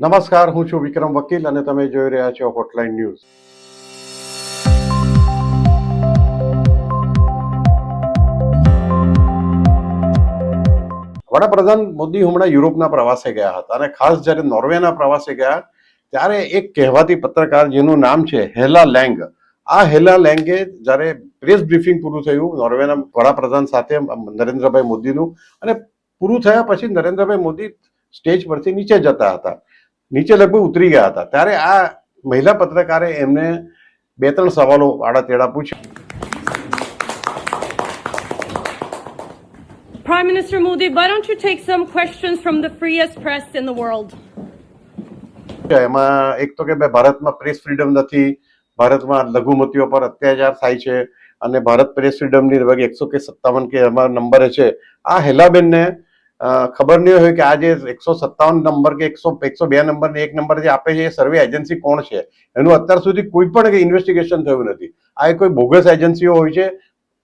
નમસ્કાર, હું છું વિક્રમ વકીલ અને તમે જોઈ રહ્યા છો હોટલાઇન ન્યૂઝ. વડાપ્રધાન મોદી હમણાં યુરોપના પ્રવાસે ગયા હતા અને ખાસ જ્યારે નોર્વેના પ્રવાસે ગયા ત્યારે એક કહેવાતી પત્રકાર જેનું નામ છે હેલા લેંગ, આ હેલા લેંગે જ્યારે પ્રેસ બ્રીફિંગ પૂરું થયું નોર્વેના વડાપ્રધાન સાથે નરેન્દ્રભાઈ મોદીનું, અને પૂરું થયા પછી નરેન્દ્રભાઈ મોદી સ્ટેજ પરથી નીચે જતા હતા, નીચે લગભગ ઉતરી ગયા હતા, ત્યારે આ મહિલા પત્રકારે એમને 2-3 સવાલો આડાતેડા પૂછ્યા. Prime Minister Modi, why don't you take some questions from the freest press in the world? એમાં એક તો કે ભારતમાં પ્રેસ ફ્રીડમ નથી, ભારતમાં લઘુમતીઓ પર અત્યાચાર થાય છે અને ભારત પ્રેસ ફ્રીડમની લગભગ 157 કે એમાં નંબરે છે. આ હેલાબેનને ખબર નહીં હોય કે આ જે 157 નંબર કે 102 નંબર ને 1 નંબર જે આપે છે એ સર્વે એજન્સી કોણ છે, એનું અત્યાર સુધી કોઈ પણ ઇન્વેસ્ટિગેશન થયું નથી. આ કોઈ બોગસ એજન્સીઓ હોય છે,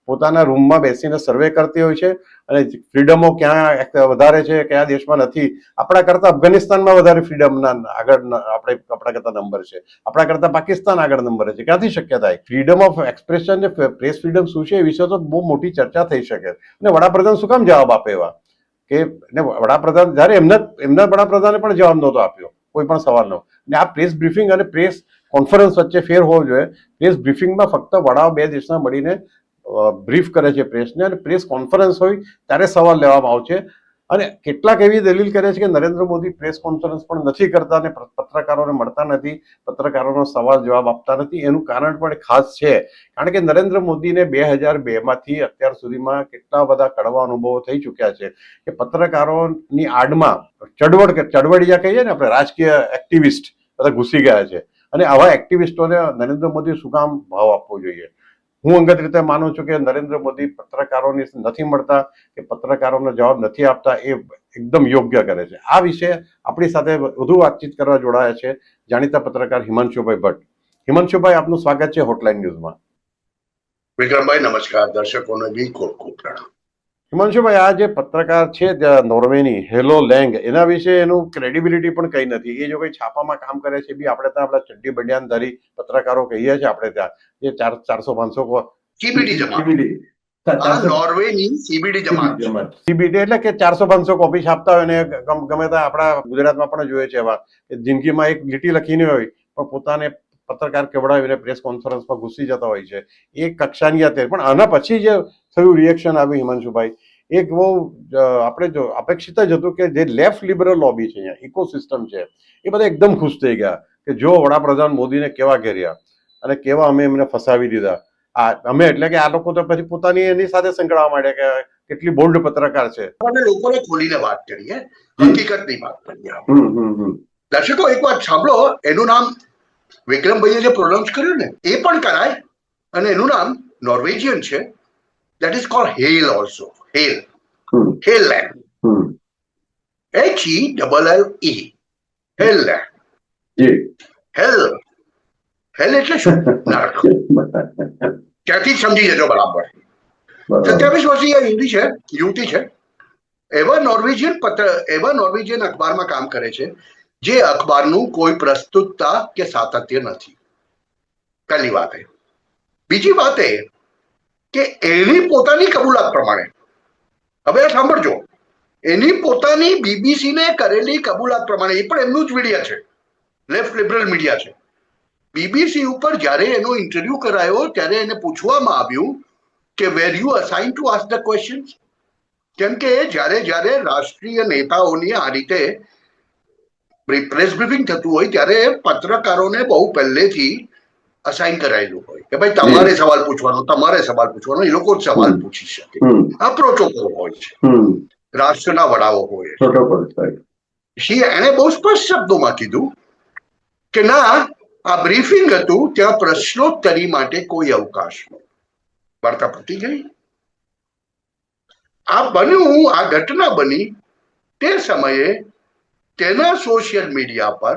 પોતાના રૂમમાં બેસીને સર્વે કરતી હોય છે અને ફ્રીડમો ક્યાં વધારે છે કયા દેશમાં નથી, આપણા કરતા અફઘાનિસ્તાનમાં વધારે ફ્રીડમના આગળ આપણા કરતા નંબર છે, આપણા કરતા પાકિસ્તાન આગળ નંબર છે. ક્યાંથી શક્ય થાય? ફ્રીડમ ઓફ એક્સપ્રેશન ને પ્રેસ ફ્રીડમ શું છે એ વિશે તો બહુ મોટી ચર્ચા થઈ શકે. અને વડાપ્રધાન શું કામ જવાબ આપે એવા કે વડાપ્રધાન જ્યારે એમના વડાપ્રધાને પણ જવાબ નહોતો આપ્યો કોઈ પણ સવાલનો. અને આ પ્રેસ બ્રીફિંગ અને પ્રેસ કોન્ફરન્સ વચ્ચે ફેર હોવો જોઈએ. પ્રેસ બ્રીફિંગમાં ફક્ત વડાઓ બે દેશના મળીને બ્રીફ કરે છે પ્રેસને, અને પ્રેસ કોન્ફરન્સ હોય ત્યારે સવાલ લેવામાં આવે છે. અને કેટલાક એવી દલીલ કરે છે કે નરેન્દ્ર મોદી પ્રેસ કોન્ફરન્સ પણ નથી કરતા અને પત્રકારોને મળતા નથી, પત્રકારોનો સવાલ જવાબ આપતા નથી. એનું કારણ પણ ખાસ છે, કારણ કે નરેન્દ્ર મોદીને 2002માંથી અત્યાર સુધીમાં કેટલા બધા કડવા અનુભવો થઈ ચૂક્યા છે કે પત્રકારોની આડમાં ચળવળિયા કહીએ ને આપણે, રાજકીય એક્ટિવિસ્ટ બધા ઘૂસી ગયા છે. અને આવા એક્ટિવિસ્ટોને નરેન્દ્ર મોદી શું કામ ભાવ આપવો જોઈએ? હું અંગત રીતે માનું છું કે નરેન્દ્ર મોદી પત્રકારોને નથી મળતા કે પત્રકારોનો જવાબ નથી આપતા એ એકદમ યોગ્ય કરે છે. આ વિશે આપણી સાથે વધુ વાતચીત કરવા જોડાયા છે જાણીતા પત્રકાર હિમાંશુભાઈ ભટ્ટ. હિમાંશુભાઈ, આપનું સ્વાગત છે હોટલાઇન ન્યૂઝમાં. વિક્રમભાઈ નમસ્કાર, દર્શકોને બી ખૂબ ખૂબ પ્રણામ. હિમાંશુભાઈ, આ જે પત્રકાર છે નોર્વેની હેલો લેંગ, એના વિશે એનું ક્રેડિબિલિટી પણ કઈ નથી. એ જો કોઈ છાપામાં કામ કરે છે બી આપણે ત્યાં આપણા ચડ્ડી બનિયાનધારી પત્રકારો કહીએ છીએ આપણે ત્યાં, જે 400-500 સીબીડી જમાત, નોર્વેની સીબીડી જમાત, સીબીડી એટલે કે 400-500 કોપી છાપતા હોય ને ગમે ત્યાં આપણા ગુજરાતમાં પણ જોઈએ છે એવા જિંદગીમાં એક લીટી લખીને હોય પણ પોતાને પત્રકાર કેવડાવીને પ્રેસ કોન્ફરન્સમાં ઘૂસી જતા હોય છે. એ કક્ષાની હતી. પણ આના પછી જે થયું રિએક્શન આવ્યું હિમાંશુભાઈ, એક બહુ આપણે જો અપેક્ષિત જ હતું કે જે લેફ્ટ લિબરલ લોબી છે અહીંયા, ઇકોસિસ્ટમ છે, એ બધા એકદમ ખુશ થઈ ગયા કે જો વડાપ્રધાન મોદીને કેવા ઘેર્યા અને કેવા અમે એમને ફસાવી દીધા. અમે એટલે કે આ લોકો તો પછી પોતાની એની સાથે સંકળાવા માંડ્યા કે કેટલી બોલ્ડ પત્રકાર છે. અને લોકોને ખોલીને વાત કરીએ, હકીકતની વાત કરીએ. દર્શકો એક વાત સાંભળો, એનું નામ વિક્રમભાઈએ જે પ્રોનાઉન્સ કર્યું ને એ પણ કરાય, અને એનું નામ નોર્વેજિયન છે. That is called Hell also. Hell land, HELLE, Hell land. Hell એટલે શું? નરક. ત્યાંથી સમજી જજો બરાબર. 27 વર્ષીય હિન્દી છે, યુવતી છે. એવા નોર્વેજિયન અખબારમાં કામ કરે છે જે અખબારનું કોઈ પ્રસ્તુતતા કે સાતત્ય નથી. પહેલી વાત એ. બીજી વાત એ કે એની પોતાની કબૂલાત પ્રમાણે, હવે સાંભળજો, એની પોતાની બીબીસીને કરેલી કબૂલાત પ્રમાણે, એ પણ એમનું જ મીડિયા છે, લેફ્ટ લિબરલ મીડિયા છે. બીબીસી ઉપર જ્યારે એનો ઇન્ટરવ્યુ કરાયો ત્યારે એને પૂછવામાં આવ્યું કે where you assign to ask the questions. કેમ કે જ્યારે રાષ્ટ્રીય નેતાઓની આ રીતે પ્રેસ બ્રીફિંગ થતું હોય ત્યારે પત્રકારોને બહુ પહેલેથી અસાઇન કરાયેલું હોય કે ભાઈ તમારે સવાલ પૂછવાનો, એ લોકો જ સવાલ પૂછી શકે. આ પ્રોટોકોલ હોય છે, રાષ્ટ્રના વડાઓ હોય. એને બહુ સ્પષ્ટ શબ્દોમાં કીધું કે ના, આ બ્રીફિંગ હતું, ત્યાં પ્રશ્નોત્તરી માટે કોઈ અવકાશ નહીં. વાર્તા પતી ગઈ. આ બન્યું, આ ઘટના બની તે સમયે તેના સોશિયલ મીડિયા પર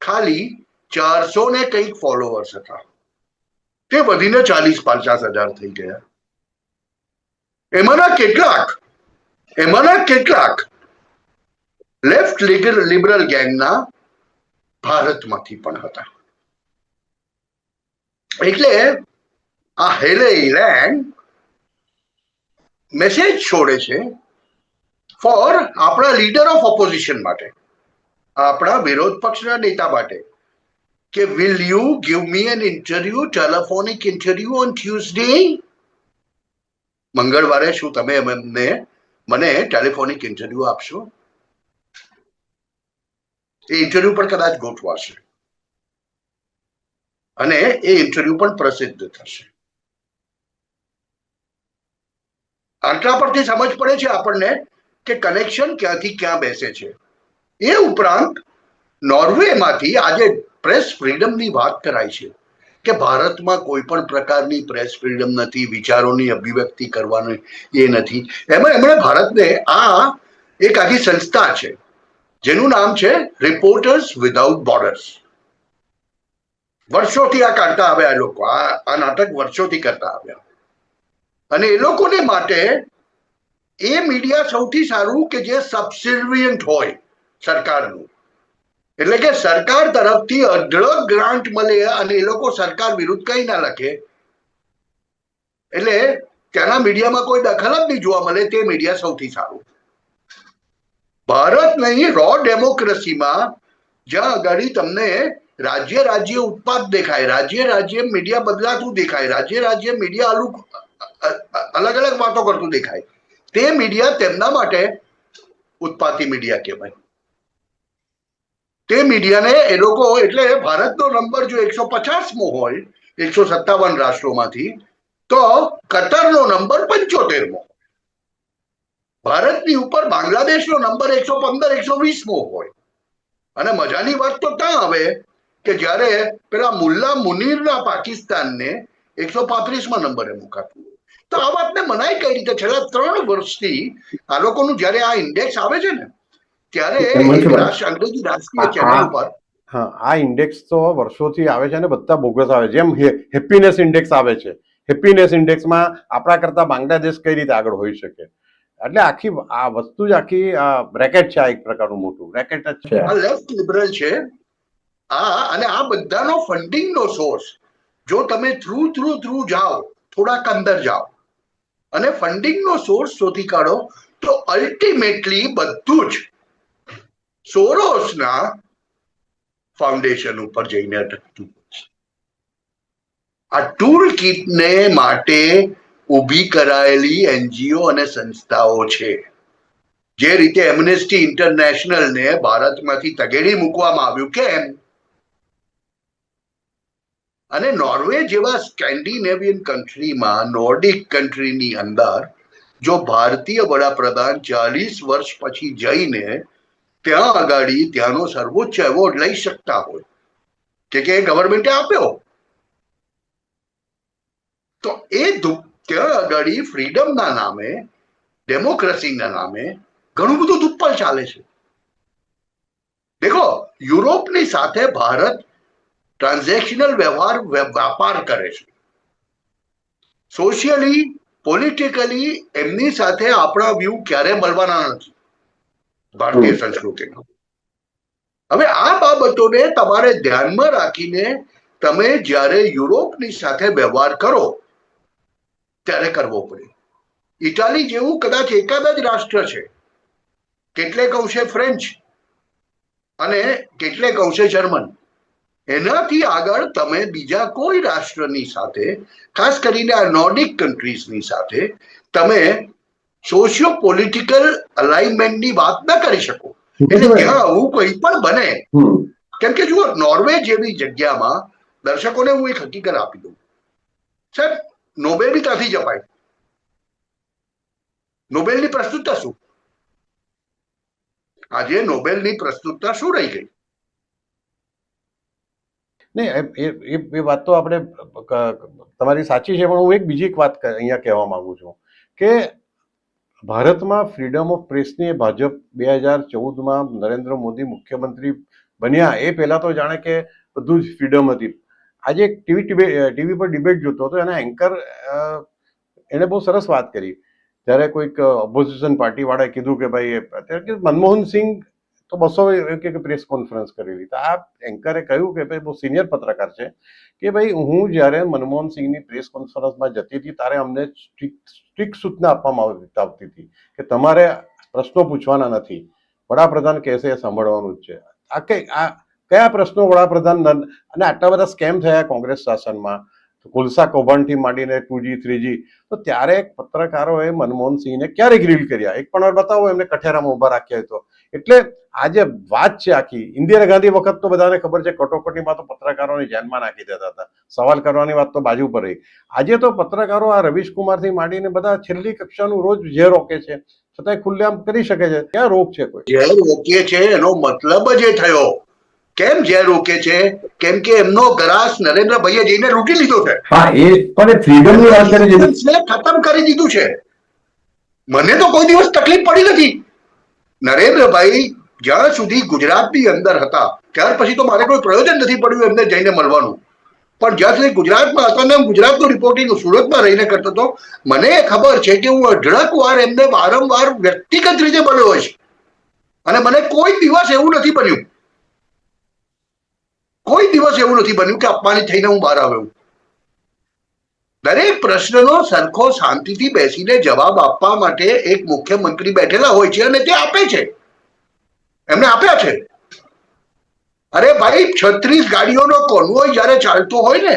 ખાલી 400 ને કંઈક ફોલોવર્સ હતા. તે વધીને 40-50 હજાર થઈ ગયા. એમાંના કેટલાક લેફ્ટ લિબરલ ગેંગના ભારતમાંથી પણ હતા. એટલે આ હેલે ઇલેન્ડ મેસેજ છોડે છે ફોર આપણા લીડર ઓફ ઓપોઝિશન માટે, આપણા વિરોધ પક્ષના નેતા માટે, કે will you give me an interview, telephonic interview on Tuesday? મંગળવારે શું તમે મને ટેલિફોનિક ઇન્ટરવ્યુ આપશો? એ ઇન્ટરવ્યુ પણ કદાચ ગોઠવાશે અને એ ઇન્ટરવ્યુ પણ પ્રસિદ્ધ થશે. આટલા પરથી સમજ પડે છે આપણને કે કનેક્શન ક્યાંથી ક્યાં બેસે છે. એ ઉપરાંત નોર્વેમાંથી આજે પ્રેસ ફ્રીડમની વાત કરાય છે કે ભારતમાં કોઈ પણ પ્રકારની પ્રેસ ફ્રીડમ નથી, વિચારોની અભિવ્યક્તિ કરવાની એ નથી. એમાં એમણે ભારતને આ એક આખી સંસ્થા છે જેનું નામ છે રિપોર્ટર્સ વિધાઉટ બોર્ડર્સ. વર્ષોથી આ કાઢતા આવ્યા એ લોકો, આ નાટક વર્ષોથી કરતા આવ્યા. અને એ લોકોને માટે એ મીડિયા સૌથી સારું કે જે સબસિર્વિયન્ટ હોય સરકારનું, એટલે કે સરકાર તરફથી અઢળક ગ્રાન્ટ મળે અને એ લોકો સરકાર વિરુદ્ધ કઈ ના લખે, એટલે ત્યાંના મીડિયામાં કોઈ દખલ જ નહીં જોવા મળે, તે મીડિયા સૌથી સારું. ભારત નહીં, રો ડેમોક્રેસીમાં જ્યાં આગળ તમને રાજ્ય રાજ્ય ઉત્પાદ દેખાય, રાજ્ય રાજ્ય મીડિયા બદલાતું દેખાય, રાજ્ય રાજ્ય મીડિયા અલગ અલગ વાતો કરતું દેખાય, તે મીડિયા તેમના માટે ઉત્પાતી મીડિયા કહેવાય. તે મીડિયાને એ લોકો, એટલે ભારતનો નંબર જો 150મો હોય 157 રાષ્ટ્રોમાંથી, તો કતરનો નંબર 75મો. ભારતની ઉપર બાંગ્લાદેશનો નંબર 115 120મો હોય. અને મજાની વાત તો ત્યાં આવે કે જ્યારે પેલા મુલ્લા મુનીરના પાકિસ્તાનને 135મા નંબરે મુકાતું. તો આ વાતને મનાય કઈ રીતે? છેલ્લા 3 વર્ષથી આ લોકોનું જયારે આ ઇન્ડેક્સ આવે છે ને, ત્યારે અંગ્રેજી રાષ્ટ્રીય ચેનલ ઉપર આ ઇન્ડેક્સ તો વર્ષોથી આવે છે ને બધા બોગસ આવે. જેમ હેપીનેસ ઇન્ડેક્સ આવે છે, હેપીનેસ ઇન્ડેક્સમાં આપણા કરતા બાંગ્લાદેશ કઈ રીતે આગળ હોઈ શકે? એટલે આખી આ વસ્તુ જ આખી રેકેટ છે, આ એક પ્રકારનું મોટું રેકેટ જ છે. આ લેફ્ટ લિબરલ છે અને આ બધાનો ફંડિંગનો સોર્સ જો તમે થ્રુ જાઓ, થોડાક અંદર જાઓ અને ફંડિંગનો સોર્સ શોધી કાઢો, તો અલ્ટિમેટલી બધું જ સોરોસના ફાઉન્ડેશન ઉપર જઈને અટકતું. આ ટૂલ કિટને માટે ઊભી કરાયેલી એનજીઓ અને સંસ્થાઓ છે. જે રીતે એમ્નેસ્ટી ઇન્ટરનેશનલને ભારતમાંથી તગેડી મૂકવામાં આવ્યું, કેમ? અને નોર્વે જેવા સ્કેન્ડિનેવિયન કન્ટ્રીમાં, નોર્ડિક કન્ટ્રીની અંદર જો ભારતીય વડાપ્રધાન 40 વર્ષ પછી જઈને ત્યાં આગાડી ત્યાંનો સર્વોચ્ચ એવોર્ડ લઈ શકતા હોય કે ગવર્મેન્ટે આપ્યો, તો એ ત્યાં આગાડી ફ્રીડમના નામે, ડેમોક્રેસીના નામે ઘણું બધું દુપ્પલ ચાલે છે. દેખો, યુરોપની સાથે ભારત ટ્રાન્ઝેક્શનલ વ્યાપાર કરે છે. સોશિયલી, પોલિટિકલી એમની સાથે આપણા વ્યૂ ક્યારે મળવાના નથી ભારતીય સંસ્કૃતિમાં. હવે આ બાબતોને તમારે ધ્યાનમાં રાખીને તમે જ્યારે યુરોપની સાથે વ્યવહાર કરો ત્યારે કરવો પડે. ઇટાલી જેવું કદાચ એકાદ જ રાષ્ટ્ર છે, કેટલેક અંશે ફ્રેન્ચ અને કેટલેક અંશે જર્મન, એનાથી આગળ તમે બીજા કોઈ રાષ્ટ્રની સાથે, ખાસ કરીને આ નોર્ડિક કન્ટ્રીઝની સાથે તમે સોશિયો પોલિટિકલ અલાઇનમેન્ટની વાત ન કરી શકો. એટલે ત્યાં આવું કોઈ પણ બને, કેમ કે જુઓ, નોર્વે જેવી જગ્યામાં દર્શકોને હું એક હકીકત આપી દઉં સાહેબ, નોબેલ બી ત્યાંથી જ અપાય. નોબેલની પ્રસ્તુતતા શું? આજે નોબેલની પ્રસ્તુતતા શું રહી ગઈ? નહીં, એ વાત તો આપણે તમારી સાચી છે, પણ હું એક બીજી એક વાત અહીંયા કહેવા માંગુ છું કે ભારતમાં ફ્રીડમ ઓફ પ્રેસની ભાજપ 2014માં નરેન્દ્ર મોદી મુખ્યમંત્રી બન્યા એ પહેલા તો જાણે કે બધું જ ફ્રીડમ હતી. આજે એક ટીવી પર ડિબેટ જોતો હતો, એના એન્કર એને બહુ સરસ વાત કરી. ત્યારે કોઈક ઓપોઝિશન પાર્ટી વાળાએ કીધું કે ભાઈ, અત્યારે મનમોહન સિંહ તો 200 પ્રેસ કોન્ફરન્સ કરેલી. તો આ એન્કરે કહ્યું કે ભાઈ બહુ સિનિયર પત્રકાર છે કે ભાઈ હું જ્યારે મનમોહન સિંહની પ્રેસ કોન્ફરન્સમાં જતી હતી ત્યારે અમને સ્ટ્રિક્ટ સૂચના આપવામાં આવતી હતી કે તમારે પ્રશ્નો પૂછવાના નથી, વડાપ્રધાન કહેશે એ સાંભળવાનું જ છે. આ કયા પ્રશ્નો વડાપ્રધાન, અને આટલા બધા સ્કેમ થયા કોંગ્રેસ શાસનમાં, કોલસા કૌભાંડથી માંડીને 2G 3G, તો ત્યારે પત્રકારોએ મનમોહન સિંહને ક્યારે ગ્રીલ કર્યા? એક પણ વાર બતાવો એમને કઠેરામાં ઉભા રાખ્યા તો. એટલે આ જે વાત છે આખી, ઇન્દિરા ગાંધી વખત તો બધાને ખબર છે કટોકટીમાં તો પત્રકારોને જેલમાં નાખી દેતા હતા, સવાલ કરવાની વાત તો બાજુ પર રહી. આજે તો પત્રકારો આ રવીશ કુમારથી માંડીને બધા છેલ્લી કક્ષાનું રોજ ઝેર રોકે છે, છતાંય ખુલ્લેઆમ કરી શકે છે. ક્યાં રોગ છે કોઈ? ઝેર રોકે છે એનો મતલબ જ એ થયો. કેમ ઝેર રોકે છે? કેમ કે એમનો ગ્રાસ નરેન્દ્રભાઈએ જઈને લૂંટી લીધો છે. હા, એ પણ ફ્રીડમની વાત કરી છે, ખતમ કરી દીધું છે. મને તો કોઈ દિવસ તકલીફ પડી નથી. નરેન્દ્રભાઈ જ્યાં સુધી ગુજરાતની અંદર હતા ત્યાર પછી તો મારે કોઈ પ્રયોજન નથી પડ્યું એમને જઈને મળવાનું. પણ જ્યાં સુધી ગુજરાતમાં હતો ને ગુજરાતનું રિપોર્ટિંગ સુરતમાં રહીને કરતો હતો, મને ખબર છે કે હું અઢળક વાર એમને વારંવાર વ્યક્તિગત રીતે મળ્યો હોય છે અને મને કોઈ દિવસ એવું નથી બન્યું, કોઈ દિવસ એવું નથી બન્યું કે અપમાનિત થઈને હું બહાર આવ્યો. દરેક પ્રશ્નનો સરખો શાંતિથી બેસીને જવાબ આપવા માટે એક મુખ્યમંત્રી બેઠેલા હોય છે અને તે આપે છે. એમને આપ્યા છે. અરે ભાઈ, 36 ગાડીઓનો કોન્વોય જયારે ચાલતો હોય ને,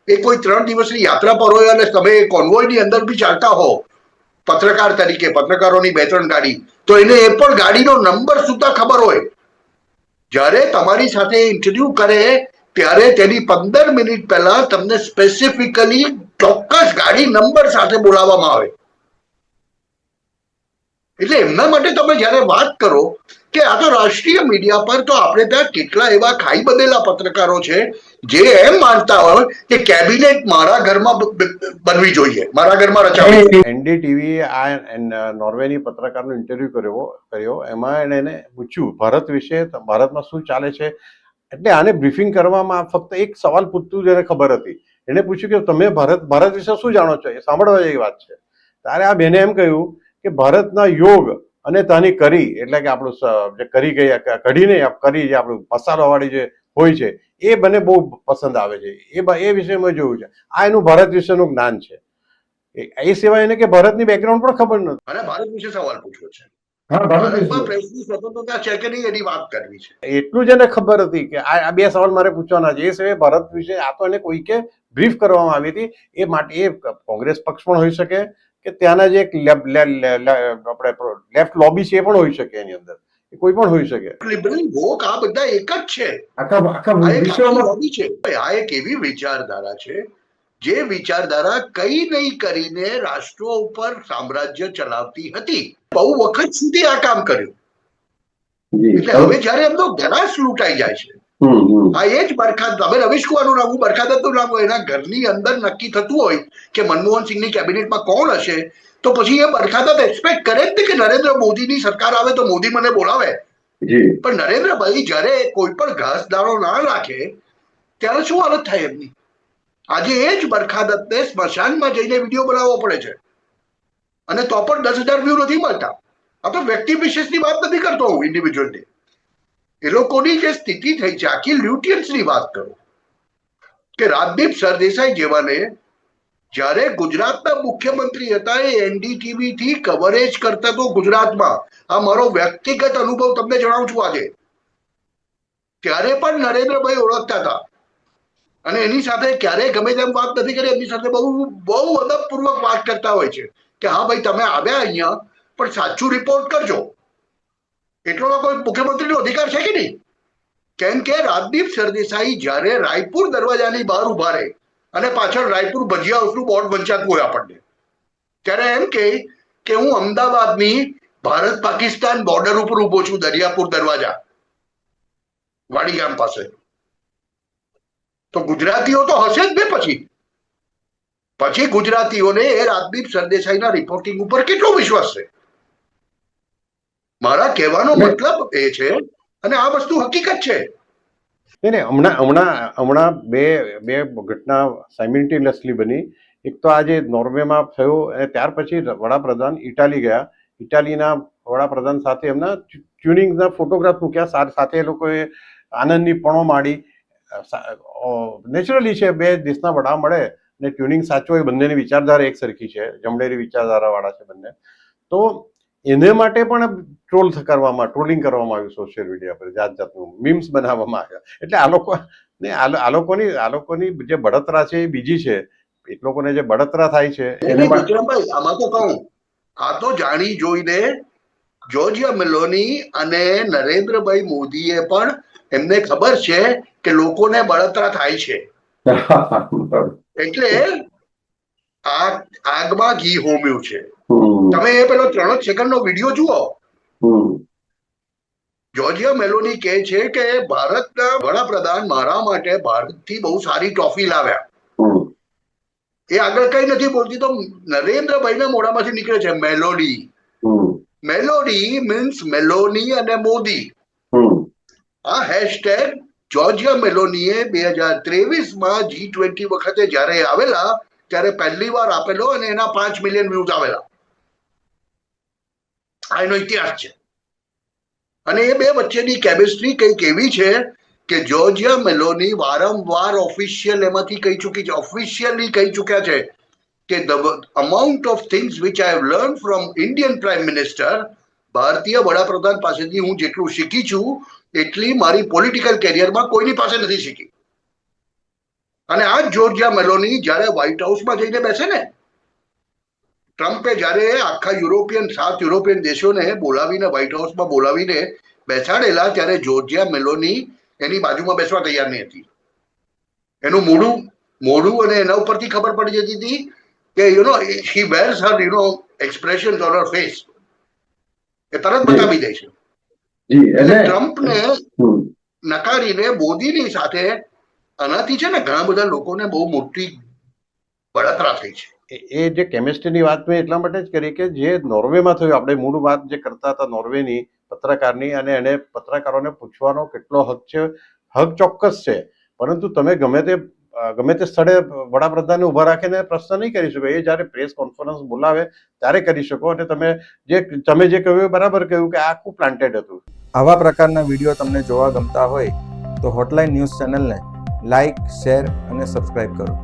એ કોઈ 3 દિવસની યાત્રા પર હોય અને તમે કોન્વોયની અંદર બી ચાલતા હો પત્રકાર તરીકે, પત્રકારોની 2-3 ગાડી, તો એને એ પણ ગાડીનો નંબર સુદ્ધા ખબર હોય. જ્યારે તમારી સાથે ઇન્ટરવ્યુ કરે ત્યારે તેની 15 મિનિટ પહેલા તમને સ્પેસિફિકલી ચોક્કસ ગાડી નંબર સાથે બોલાવવામાં આવે. એટલે એમના માટે તમે જયારે વાત કરો કે આ તો રાષ્ટ્રીય મીડિયા પર, તો આપણે ત્યાં કેટલા એવા ખાઈ બનેલા પત્રકારો છે જે એમ માનતા હોય કે કેબિનેટ મારા ઘરમાં બનવી જોઈએ, મારા ઘરમાં રચાવી જોઈએ. એનડીટીવીએ આ નોર્વેની પત્રકારનો ઇન્ટરવ્યુ કર્યો. એમાં એને પૂછ્યું ભારત વિશે, ભારતમાં શું ચાલે છે. એટલે આને બ્રીફિંગ કરવામાં ફક્ત એક સવાલ પૂછતું જેને ખબર હતી. એને પૂછ્યું કે તમે ભારત વિશે શું જાણો છો? એ સાંભળવા જેવી વાત છે. ત્યારે આ બેને એમ કહ્યું કે ભારતના યોગ અને ત્યાંની કરી, એટલે કે આપણું જે કરી ગઈ કઢી નહીં, કરી જે આપણું મસાલાવાળી જે હોય છે એ મને બહુ પસંદ આવે છે. એ વિશે મેં જોયું છે. આ એનું ભારત વિશેનું જ્ઞાન છે. એ સિવાય એને કે ભારતની બેકગ્રાઉન્ડ પણ ખબર નથી. અને ભારત વિશે સવાલ પૂછ્યો છે. હા, ભારતમાં પ્રેસની સ્વતંત્રતા છે કે નહીં એની વાત કરવી છે. એટલું જ એને ખબર હતી કે આ 2 સવાલ મારે પૂછવાના છે. એ સિવાય ભારત વિશે આ તો એને કોઈકે બ્રીફ કરવામાં આવી હતી. એ માટે એ કોંગ્રેસ પક્ષ પણ હોઈ શકે કે ત્યાંના જે આપણે લેફ્ટ લોબી છે એ પણ હોઈ શકે, એની અંદર કોઈ પણ હોઈ શકે. લિબરલ વોક આ બધા એક જ છે. આખા આ એક વિશ્વમાં લોબી છે. આ એક એવી વિચારધારા છે જે વિચારધારા કઈ નહીં કરીને રાષ્ટ્રો ઉપર સામ્રાજ્ય ચલાવતી હતી. બહુ વખત સુધી આ કામ કર્યું. એટલે હવે જયારે એમનો ગ્રાસ લૂંટાઈ જાય છે, આ એ જ બરખાદ, હવે રવીશ કુમારનું નામ, બરખાદતનું નામ, એના ઘરની અંદર નક્કી થતું હોય કે મનમોહન સિંહની કેબિનેટમાં કોણ હશે, તો પછી એ બરખાદત એક્સપેક્ટ કરે જ કે નરેન્દ્ર મોદીની સરકાર આવે તો મોદી મને બોલાવે. પણ નરેન્દ્રભાઈ જયારે કોઈ પણ ઘાસ દાણો ના નાખે ત્યારે શું હાલત થાય એમની? આજે એ જ બરખાદતને સ્મશાનમાં જઈને વિડીયો બનાવવો પડે છે અને તો પણ 10,000 વ્યૂ નથી મળતા. આ તો વ્યક્તિ વિશેષની વાત નથી કરતો હું, ઇન્ડિવિજ્યુઅલની. એ લોકોની જે સ્થિતિ થઈ છે, આખી લ્યુટિયન્સની વાત કરો કે રાજદીપ સરદેસાઈ જેવાને જ્યારે ગુજરાતના મુખ્યમંત્રી હતા એ એનડીટીવી થી કવરેજ કરતા તો ગુજરાતમાં, આ મારો વ્યક્તિગત અનુભવ તમને જણાવું છું આજે, ત્યારે પણ નરેન્દ્રભાઈ ઓળખતા હતા અને એની સાથે ક્યારેય ગમે તેમ વાત નથી કરી. એમની સાથે બહુ અદબપૂર્વક વાત કરતા હોય છે કે હા ભાઈ તમે આવ્યા અહીંયા પણ સાચું રિપોર્ટ કરજો. એટલો કોઈ મુખ્યમંત્રીનો અધિકાર છે કે નહીં? કેમ કે રાજદીપ સરદેસાઈ જ્યારે રાયપુર દરવાજાની બહાર ઉભા રહે અને પાછળ રાયપુર ભજીયા હાઉસનું બોર્ડ વંચાતું હોય આપણને, ત્યારે એમ કે હું અમદાવાદની ભારત પાકિસ્તાન બોર્ડર ઉપર ઉભો છું, દરિયાપુર દરવાજા વાડીગામ પાસે. તો ગુજરાતીઓ તો હશે જ ને. પછી ગુજરાતીઓને એ રાજદીપ સરદેસાઈના રિપોર્ટિંગ ઉપર કેટલો વિશ્વાસ છે? મારા કહેવાનો મતલબ એ છે, અને આ વસ્તુ હકીકત છે. હમણાં બે ઘટના સાયમિલ્ટેનિયસલી બની. એક તો આજે નોર્વેમાં થયો અને ત્યાર પછી વડાપ્રધાન ઇટાલી ગયા. ઇટાલીના વડાપ્રધાન સાથે એમના ટ્યુનિંગના ફોટોગ્રાફ મૂક્યા, સાથે એ લોકોએ આનંદની પણો માડી. નેચરલી છે, બે દેશના વડા મળે ને ટ્યુનિંગ સાચો હોય, બંનેની વિચારધારા એક સરખી છે, જમણેરી વિચારધારાવાળા છે બંને. તો એને માટે પણ ટ્રોલિંગ કરવામાં આવ્યું સોશિયલ મીડિયા પર, જાત જાતનું મીમ્સ બનાવવામાં આવ્યા. એટલે આ લોકોની જે બળતરા છે એ બીજી છે. એ લોકોને જે બળતરા થાય છે વિક્રમભાઈ, આમાં તો કહું, આ તો જાણી જોઈને જોર્જિયા મેલોની અને નરેન્દ્રભાઈ મોદીએ પણ એમને ખબર છે કે લોકોને બળતરા થાય છે, એટલે આગમાં ઘી હોમ્યું છે. તમે એ પેલો 3 સેકન્ડનો વિડીયો જુઓ. જોર્જિયા મેલોની કહે છે કે ભારતના વડાપ્રધાન મારા માટે ભારતથી બહુ સારી ટ્રોફી લાવ્યા. એ આગળ કઈ નથી બોલતી, તો નરેન્દ્રભાઈના મોઢામાંથી નીકળે છે મેલોડી. મેલોડી મીન્સ મેલોની અને મોદી. આ હેશટેગ જોર્જિયા મેલોનીએ 2023માં G20 વખતે જયારે આવેલા ત્યારે પહેલી વાર આપેલો અને એના 5 મિલિયન વ્યૂઝ આવેલા. આ એનો ઇતિહાસ છે. અને એ બે વચ્ચેની કેમિસ્ટ્રી કંઈક એવી છે કે જોર્જિયા મેલોની વારંવાર એમાંથી કહી ચૂકી છે, ઓફિશિયલી કહી ચૂક્યા છે કે the amount of things which I have learn from Indian prime minister, ભારતીય વડાપ્રધાન પાસેથી હું જેટલું શીખી છું એટલી મારી પોલિટિકલ કેરિયરમાં કોઈની પાસે નથી શીખી. અને આ જોર્જિયા મેલોની જયારે વ્હાઇટ હાઉસમાં જઈને બેસે ને, ટ્રમ્પે જયારે આખા 7 યુરોપિયન દેશોને બોલાવીને વ્હાઇટ હાઉસમાં બોલાવીને બેસાડેલા, ત્યારે જોર્જિયા મેલોની એની બાજુમાં બેસવા તૈયાર નહીં હતી. એનું મોઢું અને એના ઉપરથી ખબર પડી જતી હતી કે she wears her expressions on her face. એ તરત બતાવી દે છે. એટલે ટ્રમ્પને નકારીને મોદીની સાથે આનાથી છે ને ઘણા બધા લોકોને બહુ મોટી બળતરા થઈ છે. એ જે કેમિસ્ટ્રીની વાત મેં એટલા માટે જ કરી કે જે નોર્વેમાં થયું, આપણે મૂળ વાત જે કરતા હતા નોર્વેની પત્રકારની, અને એને પત્રકારોને પૂછવાનો કેટલો હક છે, હક ચોક્કસ છે, પરંતુ તમે ગમે તે સ્થળે વડાપ્રધાનને ઉભા રાખીને પ્રશ્ન નહીં કરી શકો. એ જયારે પ્રેસ કોન્ફરન્સ બોલાવે ત્યારે કરી શકો. અને તમે જે કહ્યું બરાબર કહ્યું કે આ આખું પ્લાન્ટેડ હતું. આવા પ્રકારના વિડીયો તમને જોવા ગમતા હોય તો હોટલાઇન ન્યૂઝ ચેનલને લાઇક, શેર અને સબસ્ક્રાઇબ કરો.